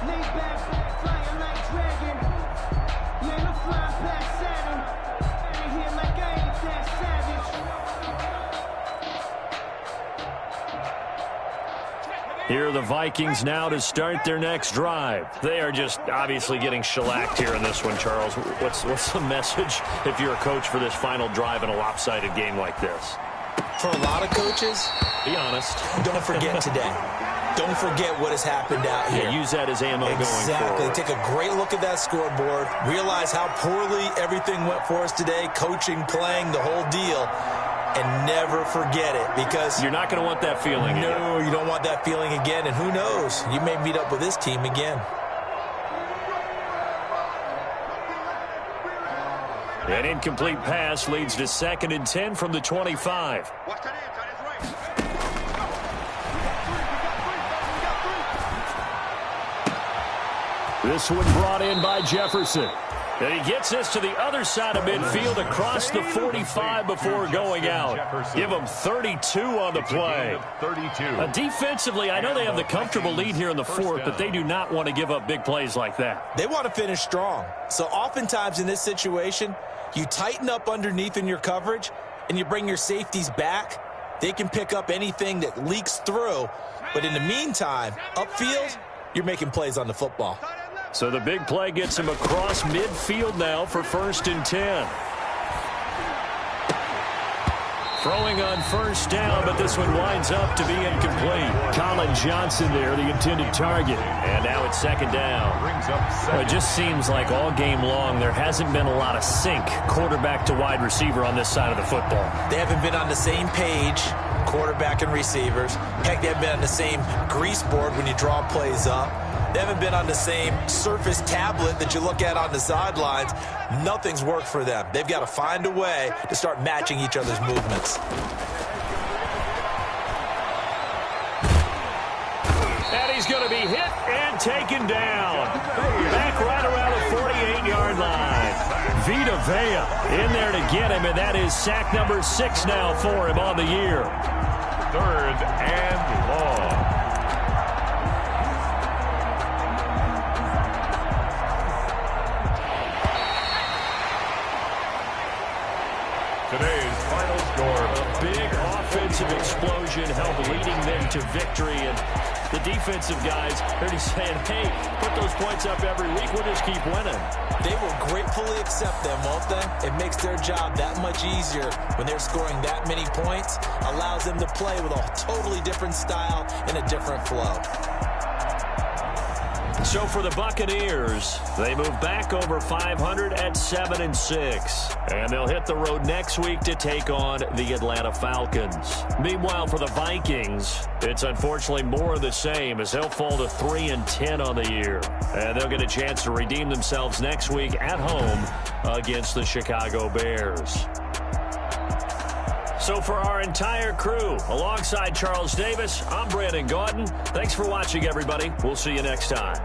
Lay back, flying like dragon. Man, I'm flying past Saturn. Out here like I ain't that savage. Here are the Vikings now to start their next drive. They are just obviously getting shellacked here in this one, Charles. What's the message if you're a coach for this final drive in a lopsided game like this? For a lot of coaches, be honest. Don't forget today. Don't forget what has happened out here. Yeah, use that as ammo going forward. Exactly. Take a great look at that scoreboard. Realize how poorly everything went for us today. Coaching, playing, the whole deal. And never forget it, because you're not going to want that feeling again. No, you don't want that feeling again. And who knows? You may meet up with this team again. An incomplete pass leads to 2nd and 10 from the 25. Watch that end, on his right. This one brought in by Jefferson. And he gets this to the other side of midfield across the 45 before going out. Give him 32 on the play. 32. Defensively, I know they have the comfortable lead here in the 4th, but they do not want to give up big plays like that. They want to finish strong. So oftentimes in this situation, you tighten up underneath in your coverage, and you bring your safeties back. They can pick up anything that leaks through. But in the meantime, upfield, you're making plays on the football. So the big play gets him across midfield now for 1st and 10. Throwing on 1st down, but this one winds up to be incomplete. Colin Johnson there, the intended target. And now it's 2nd down. Well, it just seems like all game long there hasn't been a lot of sync quarterback to wide receiver on this side of the football. They haven't been on the same page, quarterback and receivers. Heck, they haven't been on the same grease board when you draw plays up. They haven't been on the same surface tablet that you look at on the sidelines. Nothing's worked for them. They've got to find a way to start matching each other's movements. And he's going to be hit and taken down. Back right around the 48-yard line. Vita Vea in there to get him, and that is sack number 6 now for him on the year. 3rd and long. Today's final score. A big offensive explosion helped leading them to victory. And the defensive guys already saying, hey, put those points up every week. We'll just keep winning. They will gratefully accept them, won't they? It makes their job that much easier when they're scoring that many points. Allows them to play with a totally different style and a different flow. So for the Buccaneers, they move back over 500 at 7-6. And they'll hit the road next week to take on the Atlanta Falcons. Meanwhile, for the Vikings, it's unfortunately more of the same as they'll fall to 3-10 on the year. And they'll get a chance to redeem themselves next week at home against the Chicago Bears. So for our entire crew, alongside Charles Davis, I'm Brandon Gaudin. Thanks for watching, everybody. We'll see you next time.